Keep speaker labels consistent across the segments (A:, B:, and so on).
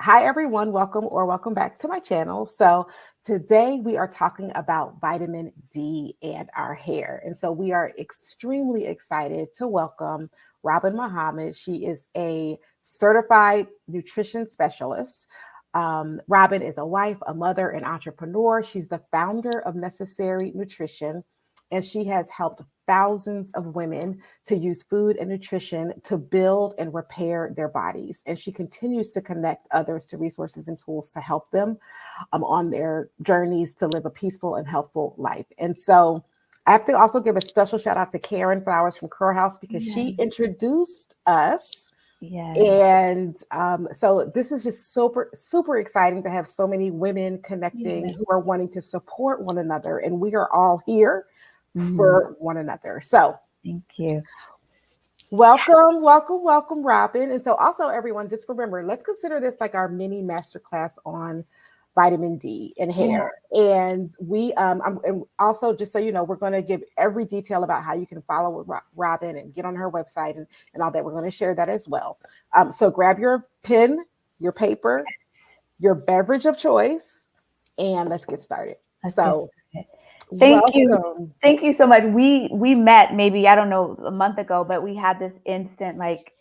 A: Hi, everyone. Welcome back to my channel. So today we are talking about vitamin D and our hair. And so we are extremely excited to welcome Robin Muhammad. She is a certified nutrition specialist. Robin is a wife, a mother, and entrepreneur. She's the founder of Necessary Nutrition, and she has helped thousands of women to use food and nutrition to build and repair their bodies. And she continues to connect others to resources and tools to help them on their journeys to live a peaceful and healthful life. And so I have to also give a special shout out to Karen Flowers from Curl House because she introduced us.
B: Yes.
A: And so this is just super exciting to have so many women connecting who are wanting to support one another. And we are all here for one another. So
B: thank you.
A: Welcome, Robin. And so also everyone, just remember, let's consider this like our mini masterclass on vitamin D in hair. And we and also just so you know, we're going to give every detail about how you can follow with Robin and get on her website and all that. We're going to share that as well. So grab your pen, your paper, your beverage of choice, and let's get started.
B: Thank you. Thank you so much. We met maybe, I don't know, a month ago, but we had this instant like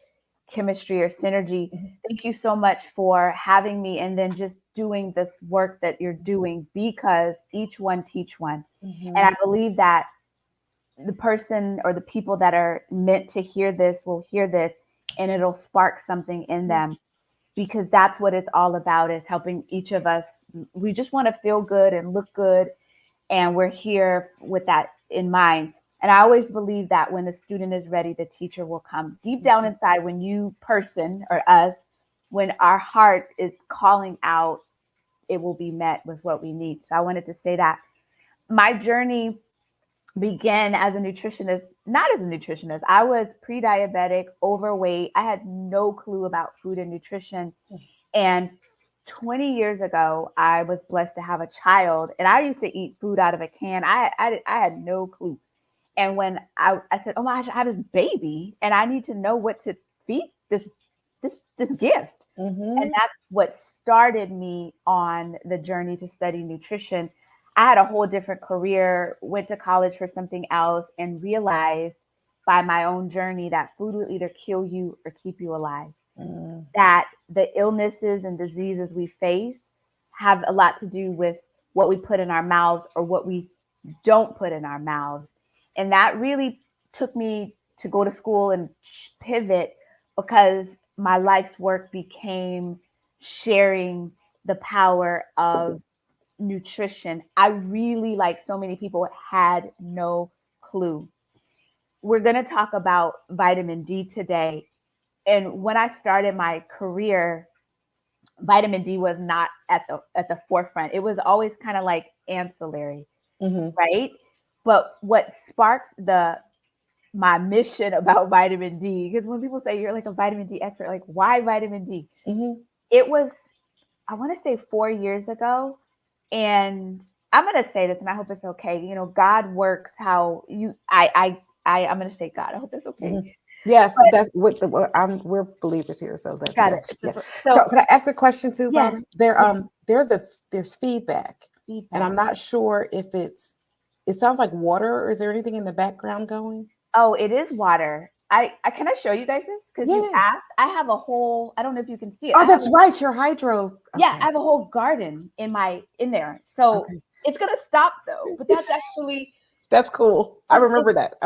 B: chemistry or synergy. Thank you so much for having me and then just doing this work that you're doing, because each one teach one. And I believe that the person or the people that are meant to hear this will hear this and it'll spark something in them, because that's what it's all about, is helping each of us. We just want to feel good and look good. And we're here with that in mind. And I always believe that when the student is ready, the teacher will come. Deep down inside, when you person or us, when our heart is calling out, it will be met with what we need. So I wanted to say that my journey began as a nutritionist, not as a nutritionist. I was pre-diabetic, overweight. I had no clue about food and nutrition. And 20 years ago, I was blessed to have a child, and I used to eat food out of a can. I had no clue. And when I said, oh my gosh, I have this baby and I need to know what to feed this gift. And that's what started me on the journey to study nutrition. I had a whole different career, went to college for something else, and realized by my own journey that food will either kill you or keep you alive. That the illnesses and diseases we face have a lot to do with what we put in our mouths or what we don't put in our mouths. And that really took me to go to school and pivot, because my life's work became sharing the power of nutrition. I really, like so many people, had no clue. We're going to talk about vitamin D today. And when I started my career, vitamin D was not at the forefront. It was always kind of like ancillary, right? But what sparked my mission about vitamin D, because when people say you're like a vitamin D expert, like why vitamin D? It was, I want to say 4 years ago, and I'm going to say this, and I hope it's okay. You know, God works how I'm going to say God. I hope that's okay.
A: Yes, but that's what we're believers here, so that's
B: got it.
A: Yeah. So can I ask a question too, Robin? There's feedback, and I'm not sure if it sounds like water, or is there anything in the background going?
B: Oh, it is water. I can I show you guys this? Because you asked. I have a whole, I don't know if you can see it.
A: Oh, that's right, your hydro. Okay.
B: Yeah, I have a whole garden in there. So it's gonna stop though, but that's actually
A: that's cool. I remember that.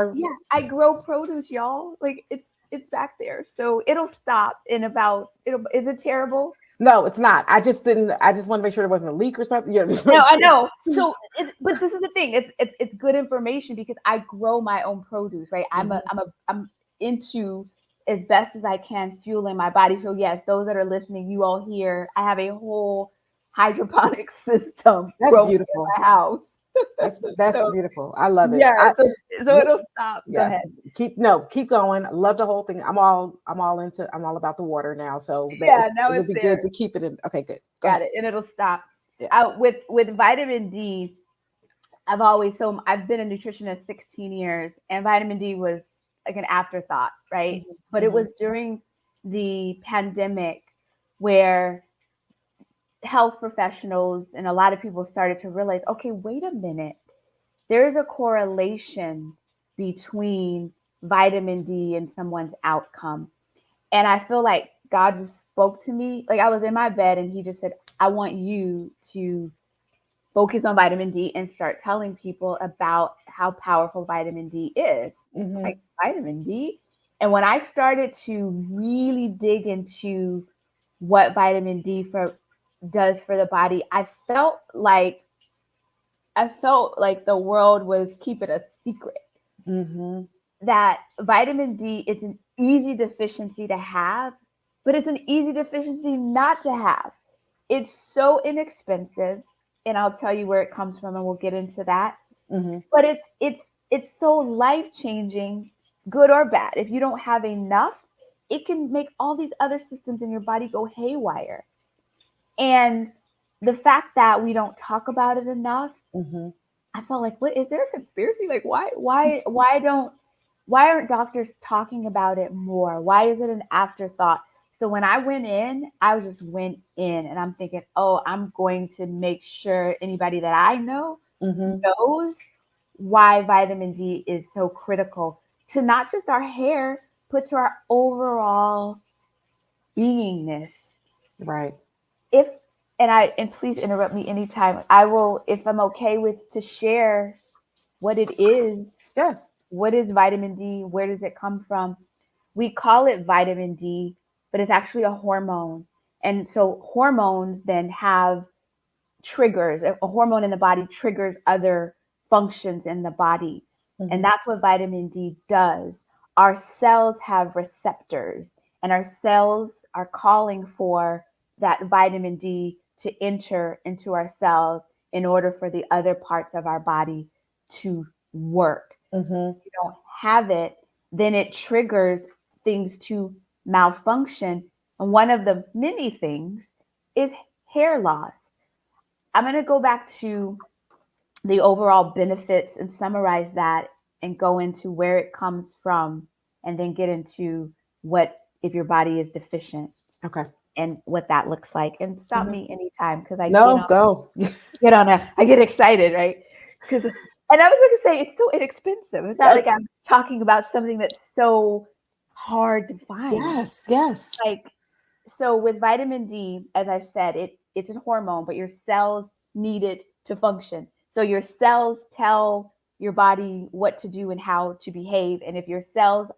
B: I grow produce, y'all. Like it's back there. So it'll stop in about is it terrible?
A: No, it's not. I just want to make sure there wasn't a leak or something.
B: No, I know. So but this is the thing. It's good information because I grow my own produce, right? I'm into, as best as I can, fueling my body. So yes, those that are listening, you all hear I have a whole hydroponic system.
A: That's beautiful.
B: In my house.
A: That's beautiful. I love it.
B: Yeah, so it'll stop. Go ahead.
A: Keep going. I love the whole thing. I'm all about the water now. So it'll be good to keep it in. Okay, good.
B: Got it. And it'll stop. Yeah. With vitamin D, I've been a nutritionist 16 years, and vitamin D was like an afterthought, right? But it was during the pandemic where health professionals and a lot of people started to realize, okay, wait a minute. There's a correlation between vitamin D and someone's outcome. And I feel like God just spoke to me. Like I was in my bed and he just said, I want you to focus on vitamin D and start telling people about how powerful vitamin D is. Like vitamin D. And when I started to really dig into what vitamin D does for the body, I felt like the world was keeping a secret. That vitamin D is an easy deficiency to have, but it's an easy deficiency not to have. It's so inexpensive, and I'll tell you where it comes from, and we'll get into that. But it's so life-changing, good or bad. If you don't have enough, it can make all these other systems in your body go haywire. And the fact that we don't talk about it enough, I felt like, what is there a conspiracy? Like, why aren't doctors talking about it more? Why is it an afterthought? So when I went in, I just went in and I'm thinking, oh, I'm going to make sure anybody that I know knows why vitamin D is so critical to not just our hair, but to our overall beingness.
A: Right.
B: And please interrupt me anytime. I will, if I'm okay with, to share what it is.
A: Yes.
B: What is vitamin D? Where does it come from? We call it vitamin D, but it's actually a hormone. And so hormones then have triggers. A hormone in the body triggers other functions in the body. And that's what vitamin D does. Our cells have receptors, and our cells are calling for that vitamin D to enter into our cells in order for the other parts of our body to work. If you don't have it, then it triggers things to malfunction. And one of the many things is hair loss. I'm going to go back to the overall benefits and summarize that and go into where it comes from and then get into what if your body is deficient.
A: Okay.
B: And what that looks like. And stop me anytime because I
A: get
B: excited, right? And I was going to say, it's so inexpensive. It's not like I'm talking about something that's so hard to find.
A: Yes.
B: Like, so with vitamin D, as I said, it's a hormone, but your cells need it to function. So your cells tell your body what to do and how to behave. And if your cells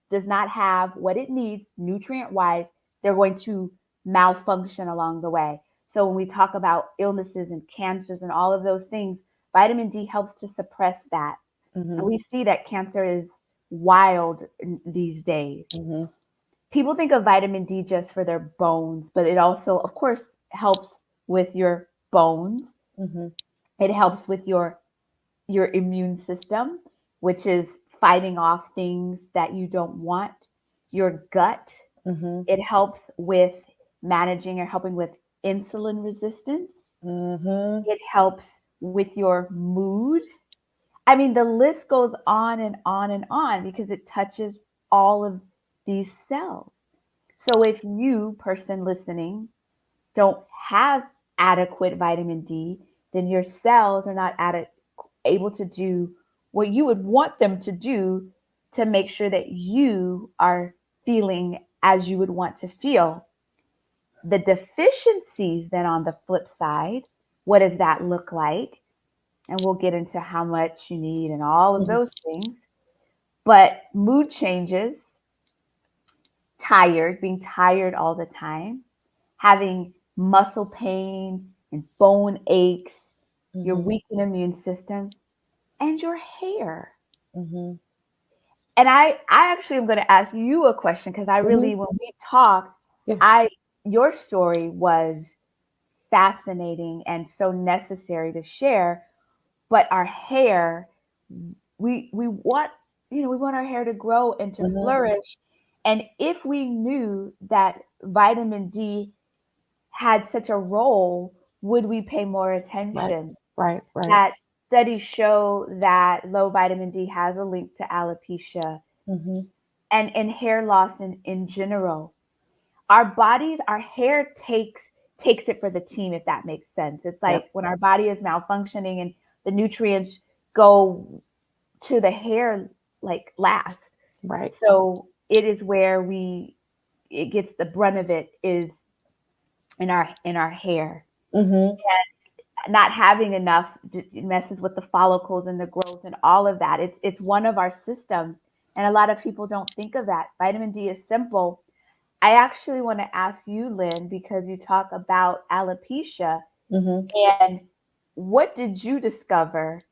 B: does not have what it needs nutrient-wise, they're going to malfunction along the way. So when we talk about illnesses and cancers and all of those things, vitamin D helps to suppress that. And we see that cancer is wild these days. People think of vitamin D just for their bones, but it also, of course, helps with your bones. It helps with your immune system, which is fighting off things that you don't want. Your gut. It helps with managing or helping with insulin resistance. It helps with your mood. I mean, the list goes on and on and on because it touches all of these cells. So if you, person listening, don't have adequate vitamin D, then your cells are not able to do what you would want them to do to make sure that you are feeling as you would want to feel. The deficiencies then on the flip side, what does that look like? And we'll get into how much you need and all of those things. But mood changes, being tired all the time, having muscle pain and bone aches, your weakened immune system, and your hair. And I actually am going to ask you a question because I really, when we talked, your story was fascinating and so necessary to share. But our hair, we want our hair to grow and to flourish. And if we knew that vitamin D had such a role, would we pay more attention?
A: Right.
B: That studies show that low vitamin D has a link to alopecia and hair loss in general. Our bodies, our hair takes takes it for the team, if that makes sense. It's like when our body is malfunctioning and the nutrients go to the hair like last.
A: Right.
B: So it is where it gets the brunt of it is in our hair.
A: Mm-hmm.
B: And not having enough messes with the follicles and the growth and all of that. It's one of our systems. And a lot of people don't think of that. Vitamin D is simple. I actually want to ask you, Lynn, because you talk about alopecia.
A: Mm-hmm.
B: And what did you discover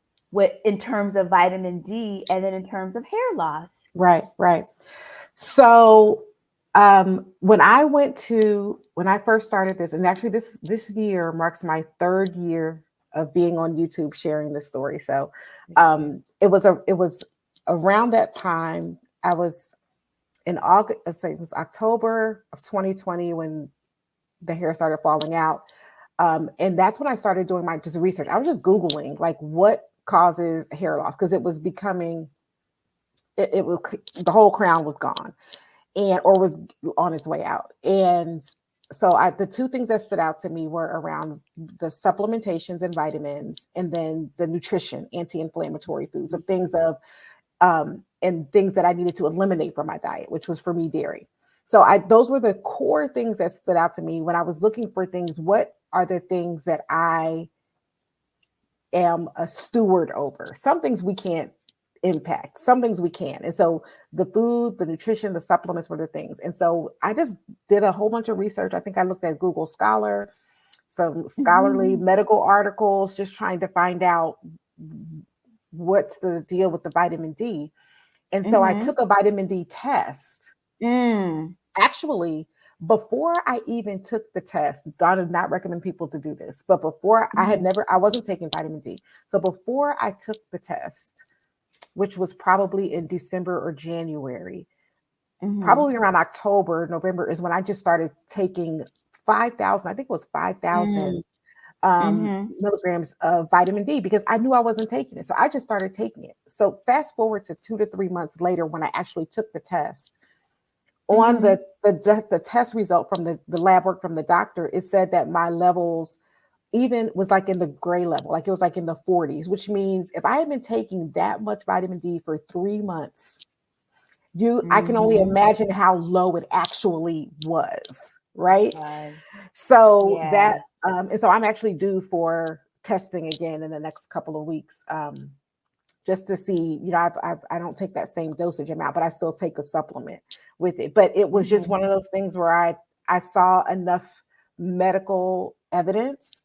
B: in terms of vitamin D and then in terms of hair loss?
A: Right. So when I first started this, and actually this year marks my 3rd year of being on YouTube sharing this story. So it was around that time. I was in August, let's say it was October of 2020 when the hair started falling out. And that's when I started doing my just research. I was just Googling like what causes hair loss, because it was becoming it was the whole crown was gone or was on its way out. And so the 2 things that stood out to me were around the supplementations and vitamins, and then the nutrition, anti-inflammatory foods, of things and things that I needed to eliminate from my diet, which was for me dairy. So those were the core things that stood out to me when I was looking for things. What are the things that I am a steward over? Some things we can't impact, some things we can. And so the food, the nutrition, the supplements were the things. And so I just did a whole bunch of research. I think I looked at Google Scholar, some scholarly medical articles, just trying to find out what's the deal with the vitamin D. And so I took a vitamin D test. Actually, before I even took the test, I did not recommend people to do this, but before I wasn't taking vitamin D. So before I took the test, which was probably in December or January, probably around October, November is when I just started taking 5,000, I think it was 5,000 milligrams of vitamin D, because I knew I wasn't taking it. So I just started taking it. So fast forward to 2 to 3 months later, when I actually took the test, on the test result from the lab work from the doctor, it said that my levels even was like in the gray level, like it was like in the 40s, which means if I had been taking that much vitamin D for 3 months, I can only imagine how low it actually was, right? So that and so I'm actually due for testing again in the next couple of weeks, just to see, I don't take that same dosage amount, but I still take a supplement with it. But it was just one of those things where I saw enough medical evidence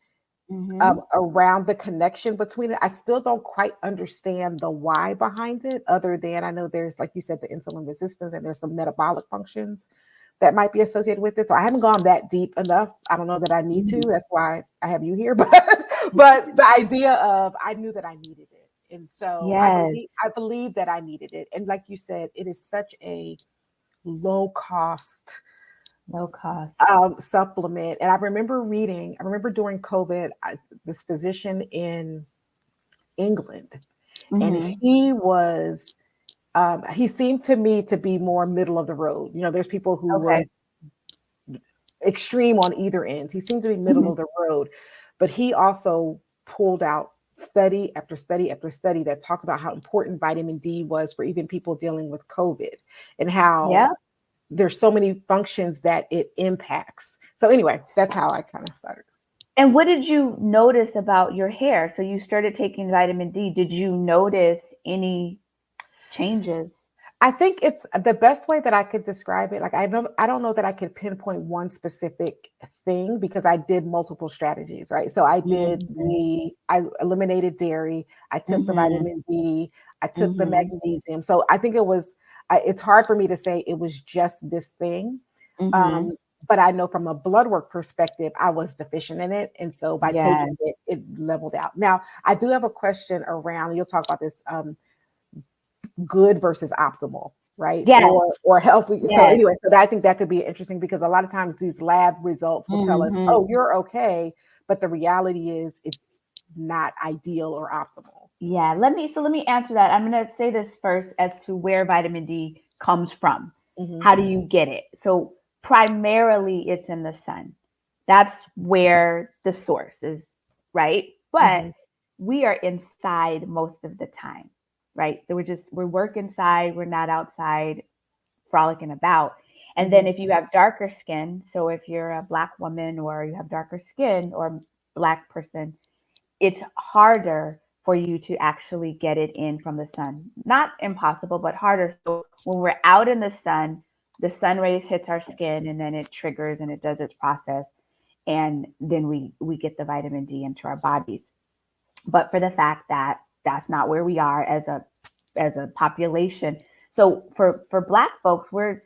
A: around the connection between it. I still don't quite understand the why behind it, other than I know there's, like you said, the insulin resistance, and there's some metabolic functions that might be associated with it. So I haven't gone that deep enough. I don't know that I need to. That's why I have you here. But the idea of, I knew that I needed it. And so I believe that I needed it. And like you said, it is such a low cost supplement. And I remember during COVID, this physician in England, and he seemed to me to be more middle of the road. There's people who were extreme on either end. He seemed to be middle of the road, but he also pulled out study after study after study that talked about how important vitamin D was for even people dealing with COVID, and how there's so many functions that it impacts. So anyway, that's how I kind of started.
B: And what did you notice about your hair? So you started taking vitamin D. Did you notice any changes?
A: I think it's the best way that I could describe it. Like, I don't know that I could pinpoint one specific thing, because I did multiple strategies, right? So I I eliminated dairy. I took the vitamin D. I took the magnesium. So I think it's hard for me to say it was just this thing. But I know from a blood work perspective, I was deficient in it. And so by taking it, it leveled out. Now, I do have a question around, you'll talk about this, good versus optimal, right? Or healthy. So anyway, I think that could be interesting, because a lot of times these lab results will tell us, oh, you're okay. But the reality is it's not ideal or optimal.
B: Yeah, let me answer that. I'm going to say this first as to where vitamin D comes from. How do you get it? So primarily it's in the sun. That's where the source is, right? But we are inside most of the time, right? So we work inside, we're not outside frolicking about. And then if you have darker skin, so if you're a Black woman or you have darker skin or Black person, it's harder for you to actually get it in from the sun. Not impossible, but harder. So when we're out in the sun rays hits our skin and then it triggers and it does its process. And then we get the vitamin D into our bodies. But for the fact that that's not where we are as a population. So for Black folks, we're,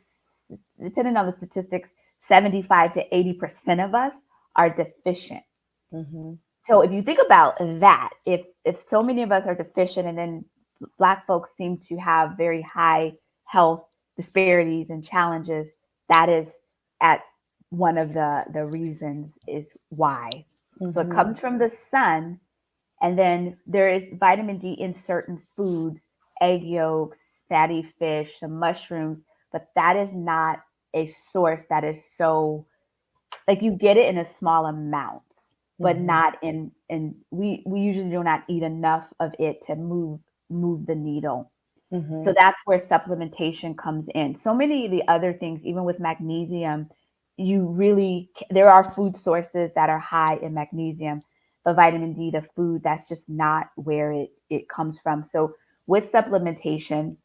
B: depending on the statistics, 75 to 80% of us are deficient. So if you think about that, if so many of us are deficient, and then Black folks seem to have very high health disparities and challenges, that is at one of the reasons is why. So it comes from the sun, and then there is vitamin D in certain foods, egg yolks, fatty fish, some mushrooms, but that is not a source that is so, like, you get it in a small amount, but not in we usually do not eat enough of it to move the needle. So that's where supplementation comes in. So many of the other things, even with magnesium, there are food sources that are high in magnesium, but vitamin D, the food, that's just not where it comes from. So with supplementation,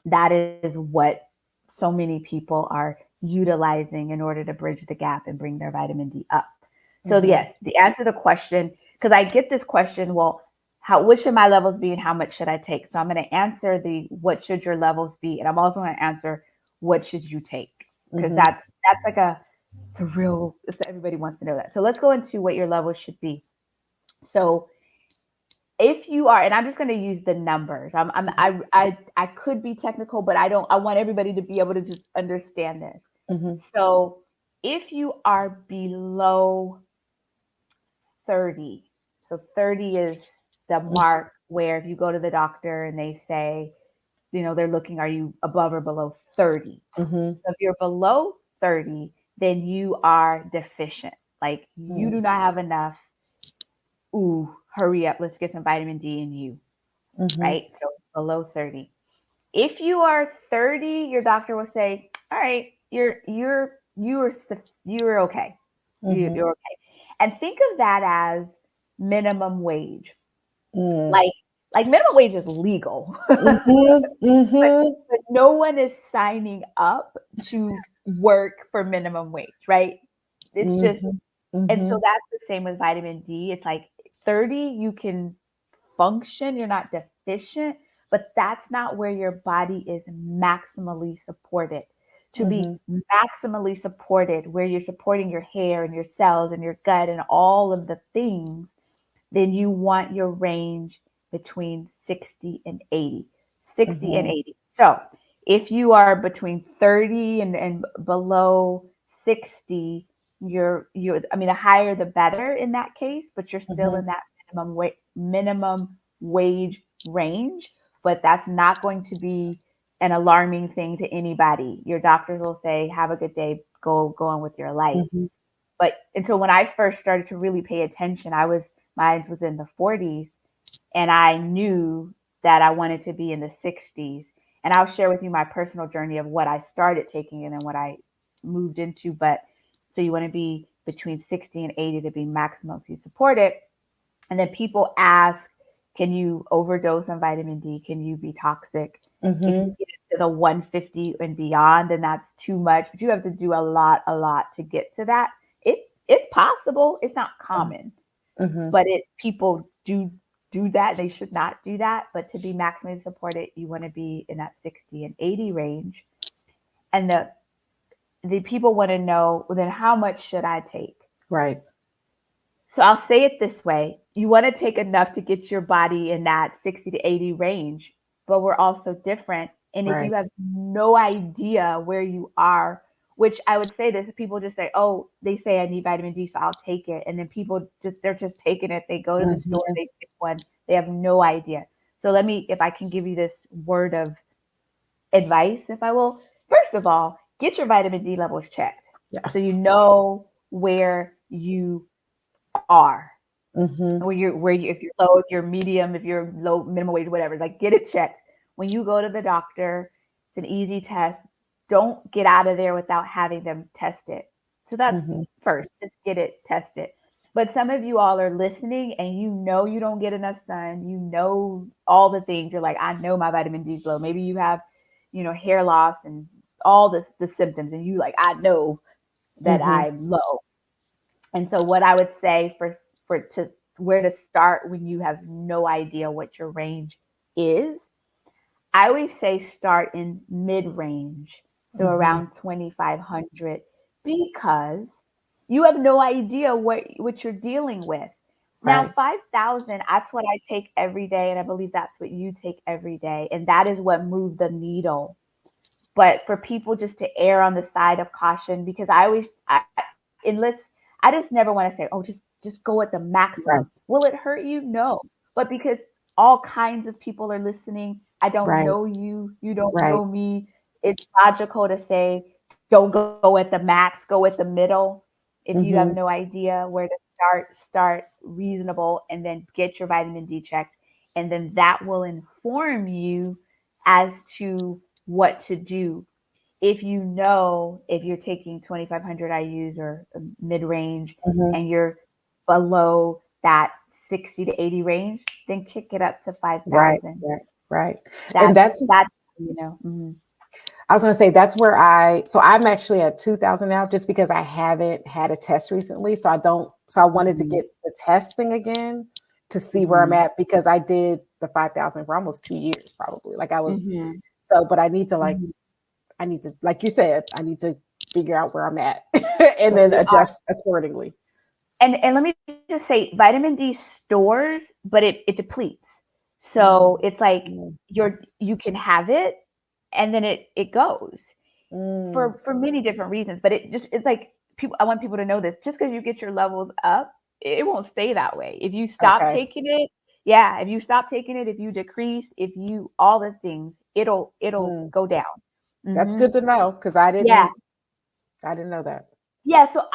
B: that is what so many people are utilizing in order to bridge the gap and bring their vitamin D up. So yes, the answer to the question, because I get this question, well, what should my levels be and how much should I take? So I'm going to answer what should your levels be, and I'm also going to answer what should you take, because that's like everybody wants to know that. So let's go into what your levels should be. So if you are, and I'm just going to use the numbers. I could be technical, but I want everybody to be able to just understand this. So if you are below 30, so 30 is the mark where if you go to the doctor and they say, they're looking, are you above or below 30? So if you're below 30, then you are deficient. Like you do not have enough. Ooh, hurry up. Let's get some vitamin D in you. Right? So below 30. If you are 30, your doctor will say, all right, you're okay. You're okay. And think of that as minimum wage. Like minimum wage is legal. But no one is signing up to work for minimum wage, right? It's just, and so that's the same with vitamin D. It's like 30, you can function, you're not deficient, but that's not where your body is maximally supported. To be maximally supported, where you're supporting your hair and your cells and your gut and all of the things, then you want your range between 60 and 80. 60 and 80. So if you are between 30 and below 60, the higher the better in that case, but you're still in that minimum wage range. But that's not going to be an alarming thing to anybody. Your doctors will say, have a good day, go on with your life. But until when I first started to really pay attention, mine was in the 40s, and I knew that I wanted to be in the 60s. And I'll share with you my personal journey of what I started taking and then what I moved into. But so you want to be between 60 and 80 to be maximally supported. And then people ask, can you overdose on vitamin D? Can you be toxic? If you get to the 150 and beyond, then that's too much. But you have to do a lot to get to that. It's possible. It's not common, but people do that. They should not do that. But to be maximally supported, you want to be in that 60 and 80 range. And the people want to know, well, then how much should I take?
A: Right.
B: So I'll say it this way. You want to take enough to get your body in that 60 to 80 range, but we're also different. And if you have no idea where you are, which I would say this, people just say, oh, they say I need vitamin D, so I'll take it. And then they're just taking it. They go to the store, they pick one. They have no idea. So if I can give you this word of advice, if I will. First of all, get your vitamin D levels checked.
A: Yes.
B: So you know where you are.
A: Mm-hmm.
B: If you're low, if you're medium, if you're low, minimum wage, whatever, like get it checked. When you go to the doctor, it's an easy test. Don't get out of there without having them test it. So that's first, just get it tested. But some of you all are listening and you know you don't get enough sun. You know all the things. You're like, I know my vitamin D is low. Maybe you have, hair loss and all the symptoms. And you like, I know that I'm low. And so what I would say to where to start when you have no idea what your range is, I always say start in mid-range, so around 2,500, because you have no idea what you're dealing with. Now, 5,000, that's what I take every day, and I believe that's what you take every day, and that is what moved the needle. But for people just to err on the side of caution, because I just never want to say, oh, just go at the maximum. Will it hurt you? No. But because all kinds of people are listening, I don't know you, you don't know me. It's logical to say, don't go at the max, go at the middle. If you have no idea where to start reasonable, and then get your vitamin D checked. And then that will inform you as to what to do. If you're taking 2,500 IUs or mid-range and you're below that 60 to 80 range, then kick it up to 5,000.
A: Right.
B: And that's
A: I was going to say that's where so I'm actually at 2,000 now, just because I haven't had a test recently. So I wanted to get the testing again to see where I'm at, because I did the 5,000 for almost 2 years, probably. Like I was, but I need to like you said, I need to figure out where I'm at and then adjust accordingly.
B: And let me just say, vitamin D stores, but it depletes. So it's like you can have it and then it goes for many different reasons. But it's like I want people to know this. Just because you get your levels up, it won't stay that way. If you stop taking it, if you decrease, all the things, it'll go down.
A: That's good to know, because I didn't know that.
B: Yeah, so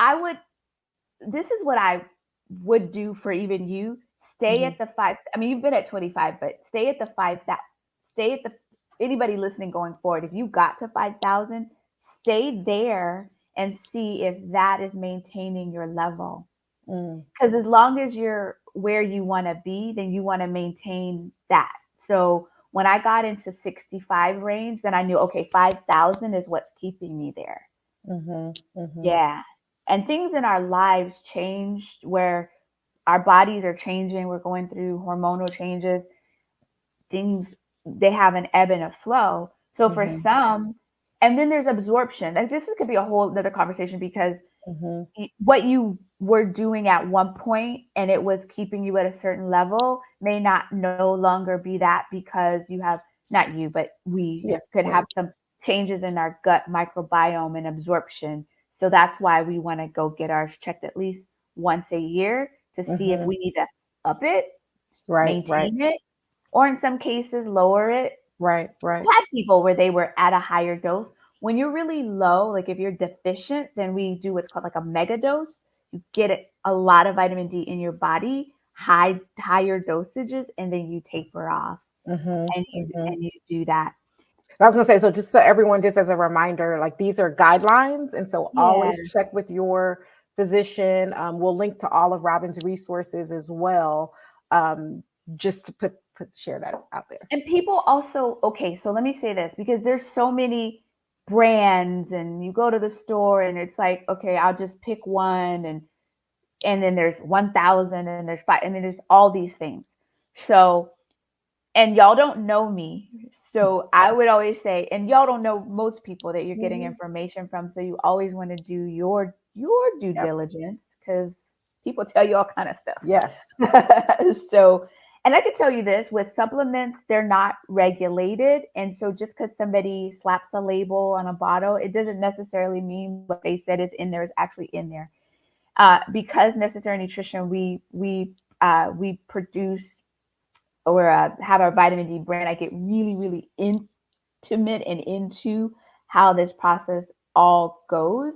B: this is what I would do for even you. Stay at the 5. I mean, you've been at 25, but stay at the 5. Anybody listening going forward, if you got to 5,000, stay there and see if that is maintaining your level. Because as long as you're where you want to be, then you want to maintain that. So when I got into 65 range, then I knew, okay, 5,000 is what's keeping me there. Yeah. And things in our lives changed, where our bodies are changing. We're going through hormonal changes. Things, they have an ebb and a flow. So for some, and then there's absorption. Like this could be a whole other conversation, because what you were doing at one point and it was keeping you at a certain level may no longer be that, because you have, not you, but we could have some changes in our gut microbiome and absorption. So that's why we want to go get ours checked at least once a year to see if we need to up it, maintain it, or in some cases lower it.
A: Right.
B: I've had people where they were at a higher dose. When you're really low, like if you're deficient, then we do what's called like a mega dose. You get a lot of vitamin D in your body, higher dosages, and then you taper off, and you do that.
A: I was going to say, so just so everyone, just as a reminder, like these are guidelines. And so always check with your physician. We'll link to all of Robin's resources as well, just to share that out there.
B: And people also, okay, so let me say this, because there's so many brands and you go to the store and it's like, okay, I'll just pick one, and then there's 1,000 and there's 5, and then there's all these things. So, and y'all don't know me. So I would always say, and y'all don't know most people that you're getting information from. So you always want to do your due diligence, because people tell you all kind of stuff.
A: Yes.
B: So, and I can tell you this, with supplements, they're not regulated. And so just because somebody slaps a label on a bottle, it doesn't necessarily mean what they said is in there is actually in there. Because Necessary Nutrition, we produce or have our vitamin D brand, I get really, really intimate and into how this process all goes.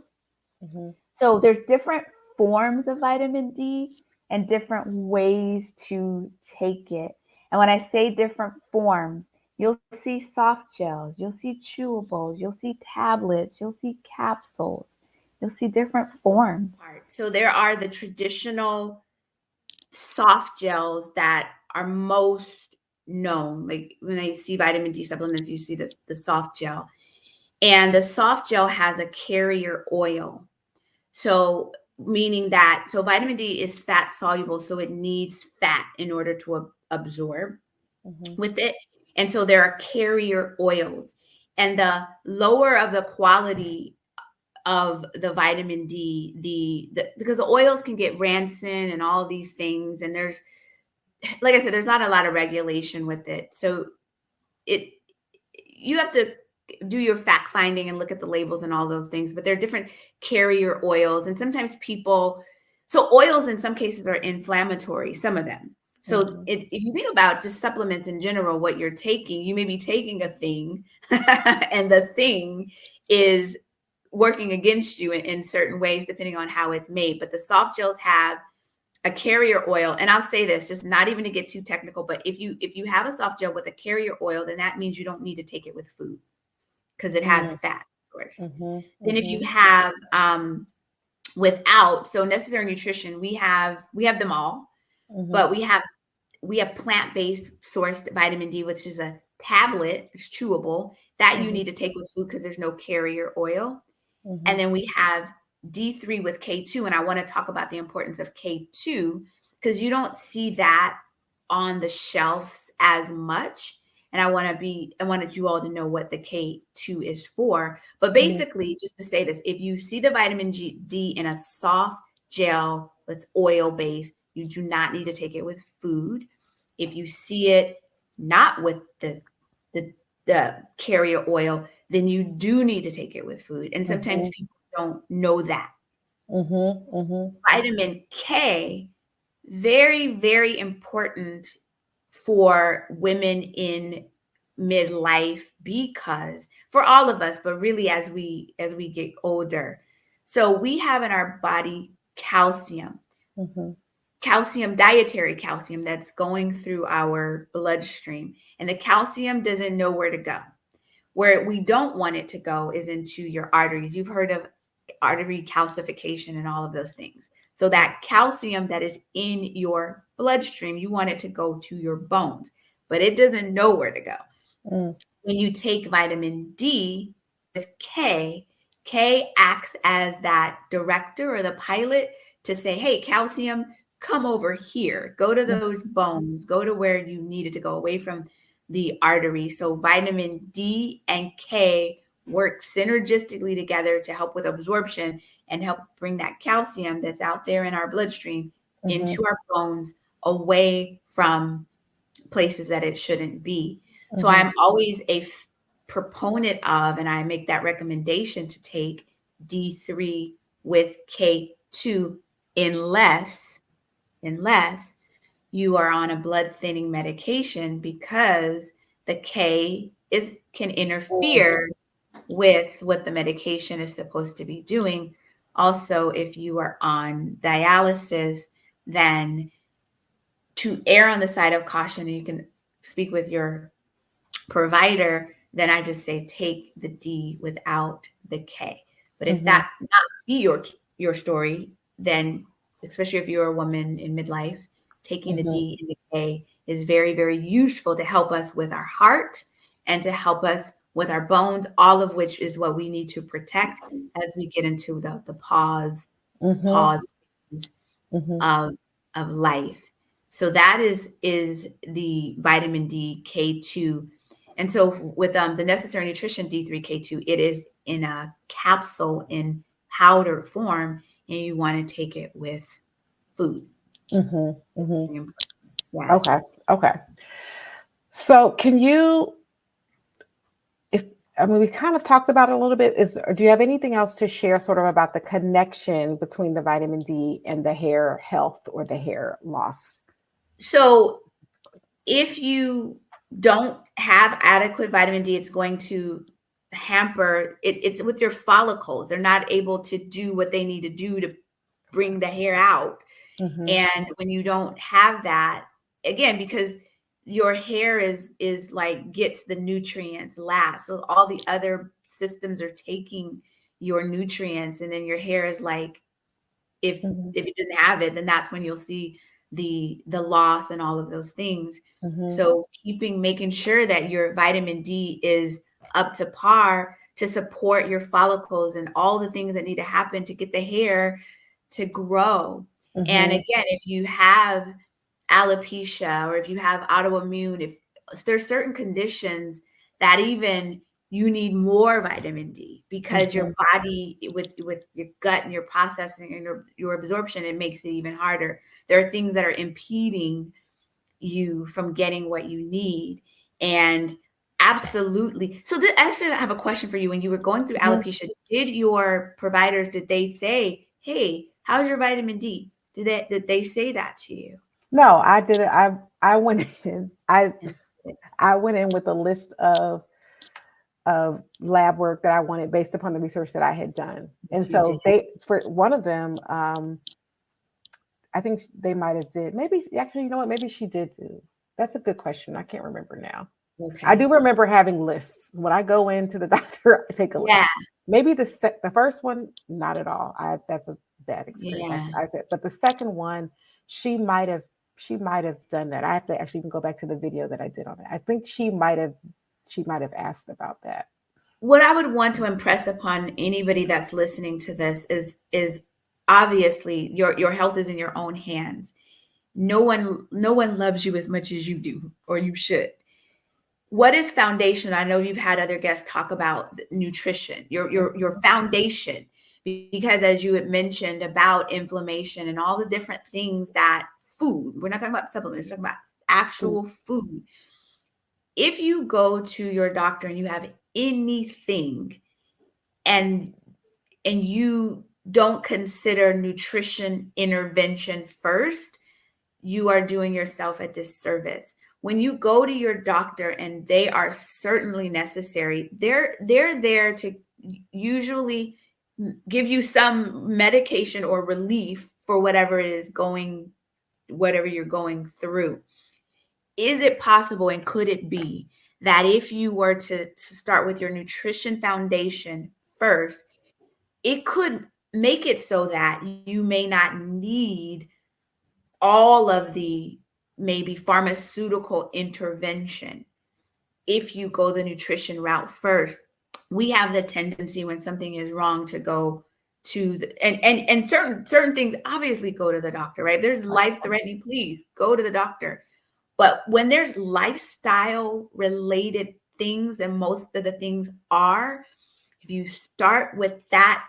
B: So there's different forms of vitamin D and different ways to take it. And when I say different forms, you'll see soft gels, you'll see chewables, you'll see tablets, you'll see capsules, you'll see different forms.
C: So there are the traditional soft gels that are most known. Like when they see vitamin D supplements, you see the soft gel. And the soft gel has a carrier oil. So meaning that, so vitamin D is fat soluble, so it needs fat in order to absorb with it. And so there are carrier oils. And the lower of the quality of the vitamin D, because the oils can get rancid and all these things. And there's, like I said, there's not a lot of regulation with it. So you have to do your fact finding and look at the labels and all those things, but there are different carrier oils. And sometimes so oils in some cases are inflammatory, some of them. So if you think about just supplements in general, what you're taking, you may be taking a thing and the thing is working against you in certain ways, depending on how it's made. But the soft gels have a carrier oil. And I'll say this, just not even to get too technical, but if you have a soft gel with a carrier oil, then that means you don't need to take it with food because it has fat source. Then if you have without, so Necessary Nutrition, we have them all, but we have plant-based sourced vitamin D, which is a tablet, it's chewable, that you need to take with food because there's no carrier oil. And then we have D3 with K2. And I want to talk about the importance of K2 because you don't see that on the shelves as much. And I wanted you all to know what the K2 is for. But basically, just to say this, if you see the vitamin D in a soft gel that's oil-based, you do not need to take it with food. If you see it not with the carrier oil, then you do need to take it with food. And sometimes people don't know that. Vitamin K, very, very important for women in midlife, because for all of us, but really as we get older. So we have in our body calcium. Calcium, dietary calcium that's going through our bloodstream. And the calcium doesn't know where to go. Where we don't want it to go is into your arteries. You've heard of artery calcification and all of those things. So that calcium that is in your bloodstream, you want it to go to your bones, but it doesn't know where to go. When you take vitamin D with K acts as that director or the pilot to say, hey, calcium, come over here, go to those bones, go to where you needed to go, away from the artery. So vitamin D and K work synergistically together to help with absorption and help bring that calcium that's out there in our bloodstream into our bones, away from places that it shouldn't be. So I'm always a proponent of, and I make that recommendation to take D3 with K2 unless you are on a blood thinning medication, because the K can interfere with what the medication is supposed to be doing. Also, if you are on dialysis, then to err on the side of caution, and you can speak with your provider, then I just say take the D without the K. But if that not be your story, then especially if you're a woman in midlife, taking the D and the K is very, very useful to help us with our heart and to help us with our bones, all of which is what we need to protect as we get into the pause of life. So that is the vitamin D K2. And so with the Necessary Nutrition D3 K2, it is in a capsule in powder form, and you want to take it with food.
A: Yeah. Okay. So can you, we kind of talked about it a little bit. Do you have anything else to share sort of about the connection between the vitamin D and the hair health or the hair loss?
C: So if you don't have adequate vitamin D, it's going to hamper it's with your follicles. They're not able to do what they need to do to bring the hair out. And when you don't have that, again, because your hair is like gets the nutrients last, so all the other systems are taking your nutrients, and then your hair is like, if it didn't have it, then that's when you'll see the loss and all of those things. So making sure that your vitamin D is up to par to support your follicles and all the things that need to happen to get the hair to grow. And again, if you have alopecia, or if you have autoimmune, if there's certain conditions that even you need more vitamin D, because your body, with your gut and your processing and your absorption, it makes it even harder. There are things that are impeding you from getting what you need. And absolutely. So actually, I have a question for you. When you were going through alopecia, did your providers, did they say, hey, how's your vitamin D? Did they say that to you?
A: No, I didn't. I went in. I went in with a list of lab work that I wanted based upon the research that I had done. And so for one of them, I think they might have did. Maybe, actually, you know what? Maybe she did do. That's a good question. I can't remember now. Okay. I do remember having lists. When I go into the doctor, I take a list. Maybe the first one, not at all. That's a bad experience. I said, but the second one, she might have done that. I have to actually even go back to the video that I did on that. I think she might have asked about that.
C: What I would want to impress upon anybody that's listening to this is obviously your health is in your own hands. No one loves you as much as you do, or you should. What is foundation? I know you've had other guests talk about nutrition, your foundation, because as you had mentioned about inflammation and all the different things that food, we're not talking about supplements, we're talking about actual food. If you go to your doctor and you have anything and you don't consider nutrition intervention first, you are doing yourself a disservice. When you go to your doctor, and they are certainly necessary, they're there to usually give you some medication or relief for whatever you're going through. Is it possible, and could it be, that if you were to start with your nutrition foundation first, it could make it so that you may not need all of the maybe pharmaceutical intervention if you go the nutrition route first? We have the tendency, when something is wrong, to go to and certain things, obviously, go to the doctor, right? There's life-threatening, please go to the doctor. But when there's lifestyle related things, and most of the things are, if you start with that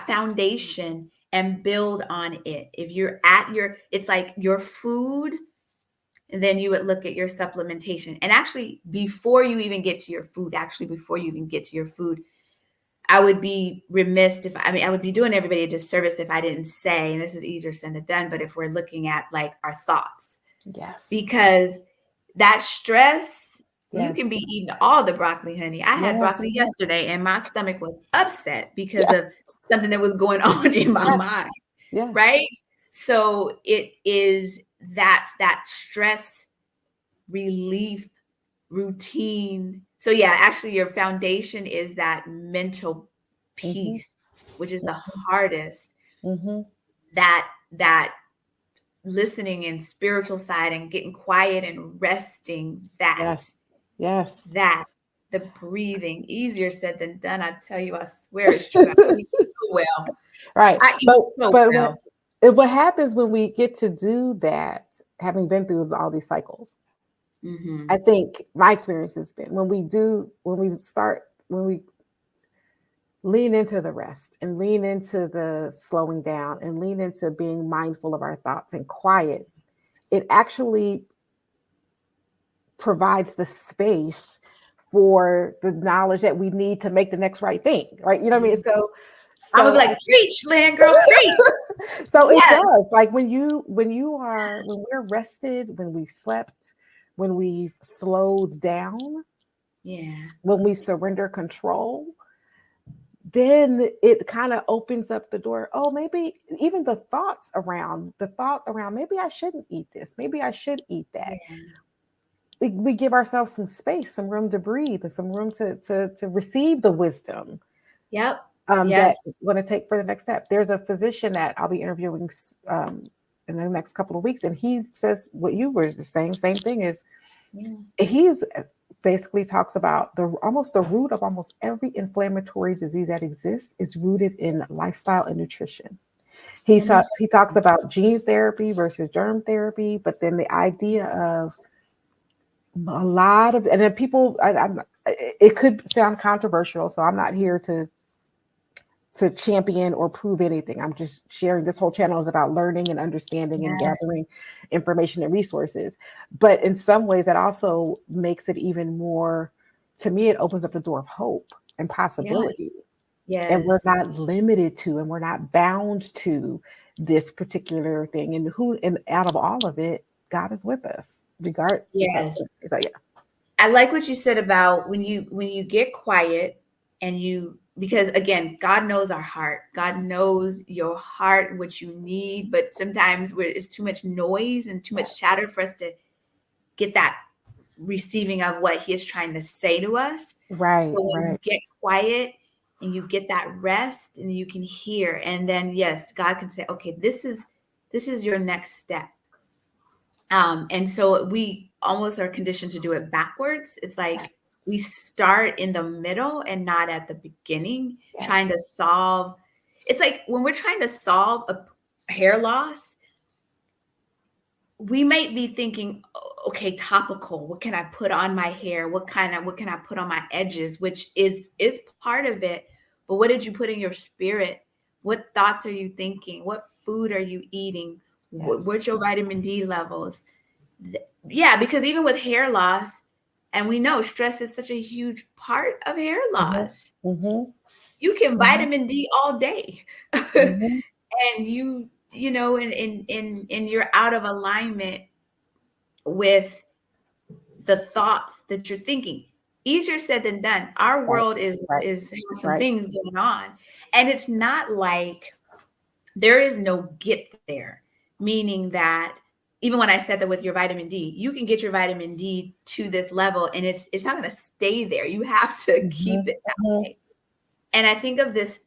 C: foundation and build on it, if you're at it's like your food, and then you would look at your supplementation. And actually, before you even get to your food, I would be remiss I would be doing everybody a disservice if I didn't say, and this is easier said than done, but if we're looking at like our thoughts.
A: Yes.
C: Because that stress, you can be eating all the broccoli, honey. I had broccoli yesterday, and my stomach was upset because of something that was going on in my mind.
A: Yeah.
C: Right? So it is that stress relief routine. So actually, your foundation is that mental piece, which is the hardest. That listening and spiritual side, and getting quiet and resting, that the breathing, easier said than done. I tell you, I swear it's true. I eat so well.
A: Right. What happens when we get to do that, having been through all these cycles, I think my experience has been when we lean into the rest, and lean into the slowing down, and lean into being mindful of our thoughts and quiet, it actually provides the space for the knowledge that we need to make the next right thing. Right. You know what I mean? So
C: I was like, preach, Lynn, girl, preach.
A: So it does. Like when we're rested, when we've slept, when we've slowed down, when we surrender control, then it kind of opens up the door. Oh, maybe even the thought around maybe I shouldn't eat this. Maybe I should eat that. We give ourselves some space, some room to breathe, and some room to receive the wisdom.
C: Yep.
A: That we're going to take for the next step. There's a physician that I'll be interviewing in the next couple of weeks, and he says what you were saying. Same thing is, he's basically talks about almost the root of almost every inflammatory disease that exists is rooted in lifestyle and nutrition. He talks about gene therapy versus germ therapy, but then the idea of a lot of, and then people, it could sound controversial, so I'm not here to champion or prove anything. I'm just sharing. This whole channel is about learning and understanding and gathering information and resources. But in some ways, that also makes it even more, to me, it opens up the door of hope and possibility. And we're not limited to, and we're not bound to this particular thing. And out of all of it, God is with us.
C: I like what you said about when you get quiet and because again, God knows our heart. God knows your heart, what you need, but sometimes it's too much noise and too much chatter for us to get that receiving of what he is trying to say to us.
A: Right.
C: So when you get quiet and you get that rest and you can hear, and then yes, God can say, okay, this is your next step. And so we almost are conditioned to do it backwards. It's like we start in the middle and not at the beginning, trying to solve. It's like when we're trying to solve a hair loss, we might be thinking, okay, topical, what can I put on my hair? What can I put on my edges, which is part of it. But what did you put in your spirit? What thoughts are you thinking? What food are you eating? What's your vitamin D levels? Because even with hair loss, and we know stress is such a huge part of hair loss. You can vitamin D all day, and you know, and you're out of alignment with the thoughts that you're thinking. Easier said than done. Our world is some things going on, and it's not like there is no get there. Meaning that even when I said that with your vitamin D, you can get your vitamin D to this level and it's not going to stay there. You have to keep it that way. And I think of this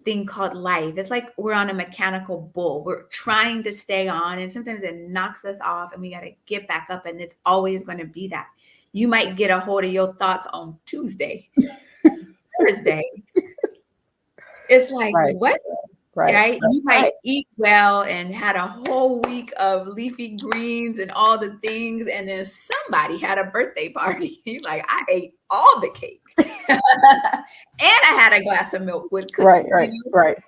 C: thing called life. It's like we're on a mechanical bull. We're trying to stay on and sometimes it knocks us off and we got to get back up, and it's always going to be that. You might get a hold of your thoughts on Tuesday, Thursday. It's like, what? Right? You might eat well and had a whole week of leafy greens and all the things, and then somebody had a birthday party. You're like, I ate all the cake, and I had a glass of milk with cookies. Right.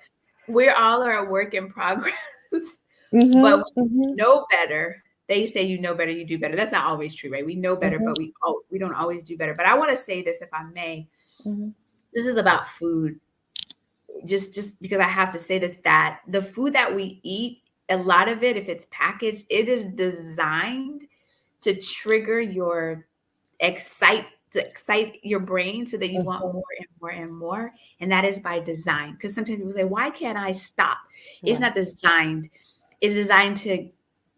C: We all are a work in progress, but we know better. They say you know better, you do better. That's not always true, right? We know better, but we don't always do better. But I want to say this, if I may. This is about food. Just because I have to say this, that the food that we eat, a lot of it, if it's packaged, it is designed to trigger excite your brain so that you want more and more and more. And that is by design. Because sometimes people say, why can't I stop? It's not designed. It's designed to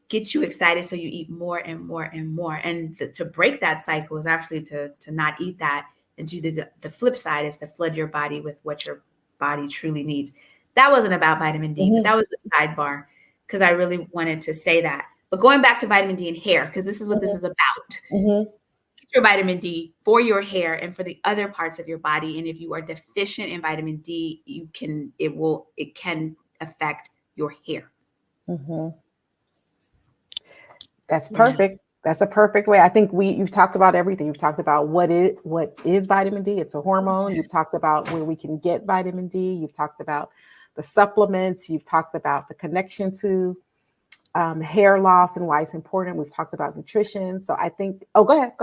C: get you excited so you eat more and more and more. And to break that cycle is actually to not eat that. And do the flip side is to flood your body with what your body truly needs. That wasn't about vitamin D, but that was a sidebar because I really wanted to say that. But going back to vitamin D and hair, because this is what this is about. Get your vitamin D for your hair and for the other parts of your body. And if you are deficient in vitamin D, it can affect your hair.
A: That's perfect. That's a perfect way. I think you've talked about everything. You've talked about what is vitamin D. It's a hormone. You've talked about where we can get vitamin D. You've talked about the supplements. You've talked about the connection to hair loss and why it's important. We've talked about nutrition. So I think, go ahead.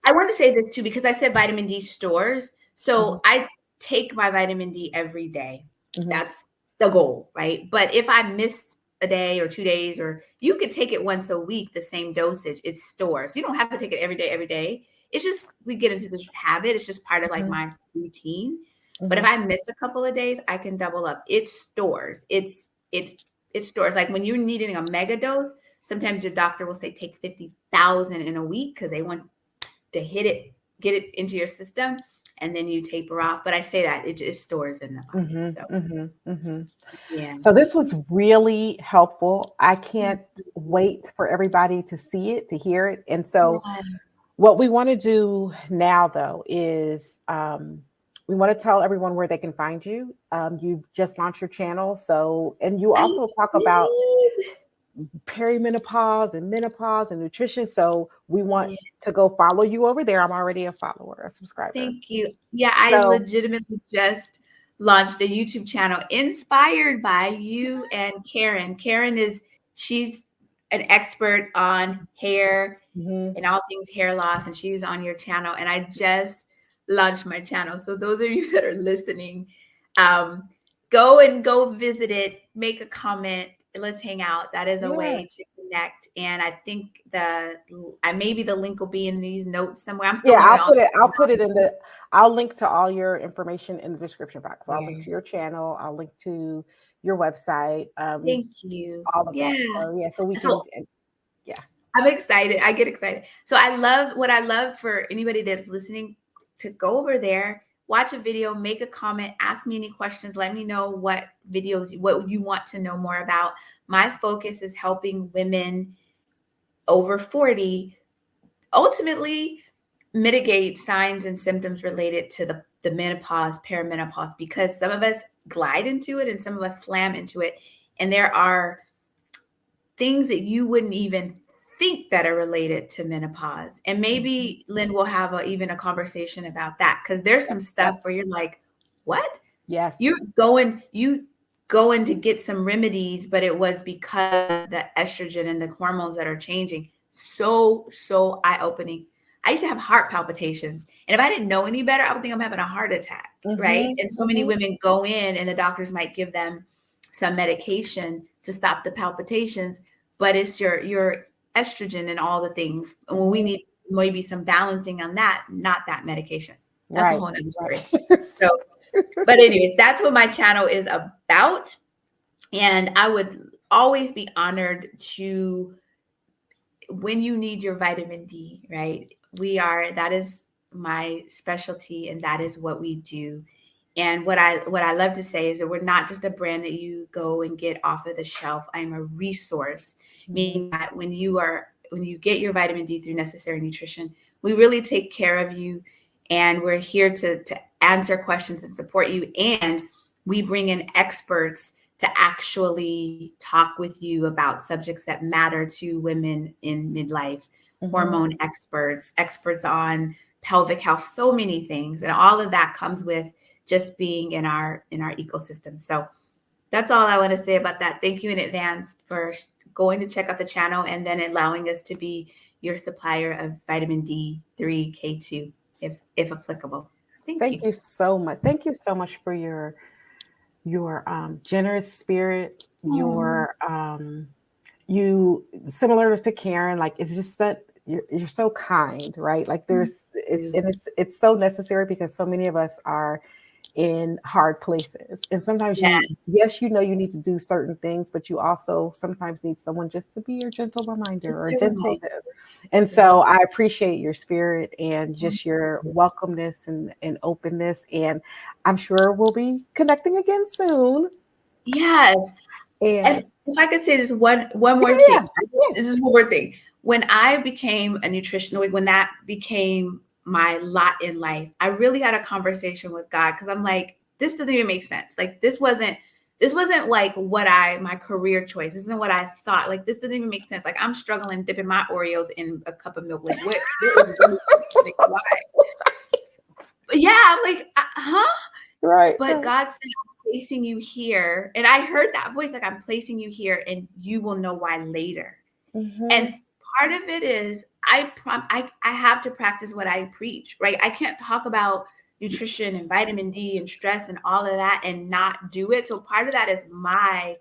C: I want to say this too, because I said vitamin D stores. So I take my vitamin D every day. That's the goal, right? But if I missed a day or 2 days, or you could take it once a week, the same dosage, it stores. You don't have to take it every day. it's just, we get into this habit. It's just part of like my routine. But if I miss a couple of days, I can double up. It stores. It stores. Like when you're needing a mega dose, sometimes your doctor will say take 50,000 in a week because they want to get it into your system, and then you taper off. But I say that it just stores in the body. Yeah.
A: So this was really helpful. I can't wait for everybody to see it, to hear it. And so what we want to do now, though, is we want to tell everyone where they can find you. You've just launched your channel. So, and you also talk about perimenopause and menopause and nutrition. So we want to go follow you over there. I'm already a follower, a subscriber.
C: Thank you. Yeah, I legitimately just launched a YouTube channel inspired by you and Karen. She's an expert on hair and all things hair loss, and she's on your channel. And I just launched my channel. So those of you that are listening, go visit it, make a comment. Let's hang out. That is a way to connect. And I think maybe the link will be in these notes somewhere.
A: I'll link to all your information in the description box. So I'll link to your channel. I'll link to your website.
C: Thank you.
A: All of that. So
C: I'm excited. I get excited. So what I love for anybody that's listening to go over there, watch a video, make a comment, ask me any questions. Let me know what you want to know more about. My focus is helping women over 40 ultimately mitigate signs and symptoms related to the menopause, perimenopause, because some of us glide into it and some of us slam into it. And there are things that you wouldn't even think that are related to menopause. And maybe Lynn will have even a conversation about that, because there's some stuff where you're like, what?
A: Yes.
C: You going to get some remedies, but it was because the estrogen and the hormones that are changing. So eye-opening. I used to have heart palpitations. And if I didn't know any better, I would think I'm having a heart attack, right? And so many women go in and the doctors might give them some medication to stop the palpitations, but it's your estrogen and all the things. And when we need maybe some balancing on that, not that medication. That's a whole other story. So, but anyways, that's what my channel is about. And I would always be honored to, when you need your vitamin D, right? That is my specialty, and that is what we do. And what I love to say is that we're not just a brand that you go and get off of the shelf. I'm a resource, meaning that when you get your vitamin D through Necessary Nutrition, we really take care of you, and we're here to answer questions and support you. And we bring in experts to actually talk with you about subjects that matter to women in midlife, hormone experts on pelvic health, so many things. And all of that comes with just being in our ecosystem. So that's all I want to say about that. Thank you in advance for going to check out the channel and then allowing us to be your supplier of vitamin D3, K2, if applicable.
A: Thank you so much. Thank you so much for your generous spirit. You similar to Karen, like it's just that you're so kind, right? Like it's so necessary, because so many of us are in hard places, and sometimes you need to do certain things, but you also sometimes need someone just to be your gentle reminder or gentle. And so I appreciate your spirit and just your welcomeness and openness, and I'm sure we'll be connecting again soon.
C: Yes. And if I could say this one more thing. This is one more thing. When I became a nutritionist, when that became my lot in life, I really had a conversation with God, because I'm like, this doesn't even make sense. Like this wasn't like my career choice. This isn't what I thought. Like this doesn't even make sense. Like I'm struggling dipping my Oreos in a cup of milk. Like what? Like, why? Yeah, I'm like,
A: right.
C: But God said, I'm placing you here, and I heard that voice, like I'm placing you here, and you will know why later. And part of it is I have to practice what I preach, right? I can't talk about nutrition and vitamin D and stress and all of that and not do it. So part of that is my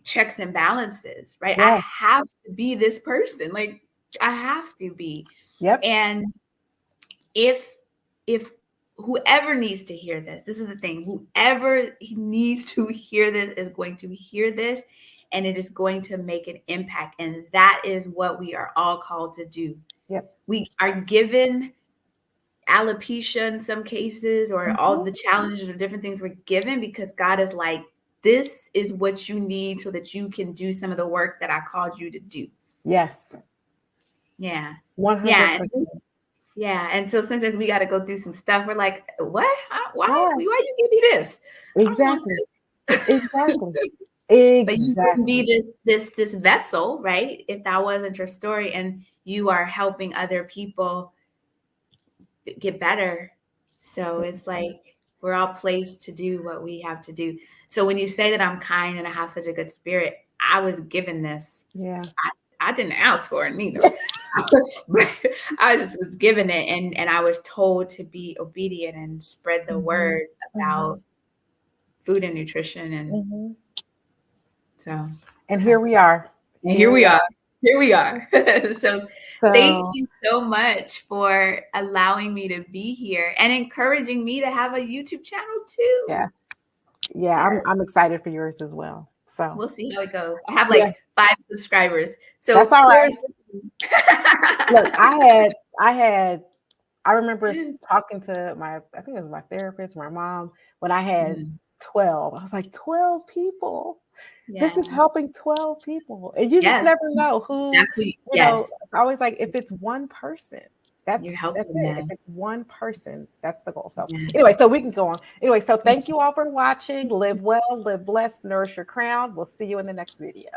C: checks and balances, right? Yes. I have to be this person. Like I have to be.
A: Yep.
C: And if whoever needs to hear this is the thing, whoever needs to hear this is going to hear this, and it is going to make an impact. And that is what we are all called to do.
A: Yep.
C: We are given alopecia in some cases, or all the challenges or different things we're given because God is like, this is what you need so that you can do some of the work that I called you to do.
A: Yes.
C: Yeah.
A: 100%.
C: Yeah. And so sometimes we got to go through some stuff. We're like, what? Why you give me this?
A: Exactly. Exactly.
C: But you can be this vessel, right? If that wasn't your story and you are helping other people get better. So it's like we're all placed to do what we have to do. So when you say that I'm kind and I have such a good spirit, I was given this.
A: Yeah.
C: I didn't ask for it neither. But I just was given it, and I was told to be obedient and spread the word about food and nutrition. And so
A: here we are.
C: And here we are. Here we are. So thank you so much for allowing me to be here and encouraging me to have a YouTube channel too.
A: Yeah. I'm excited for yours as well. So
C: we'll see how it goes. I have like 5 subscribers. So
A: that's all right. Look, I remember talking to I think it was my therapist, my mom, when I had 12. I was like, 12 people. Yeah. This is helping 12 people. And you just never know who, you know, I always like, if it's one person, that's it. If it's one person, that's the goal. So anyway, so we can go on. Anyway, so thank you all for watching. Live well, live blessed, nourish your crown. We'll see you in the next video.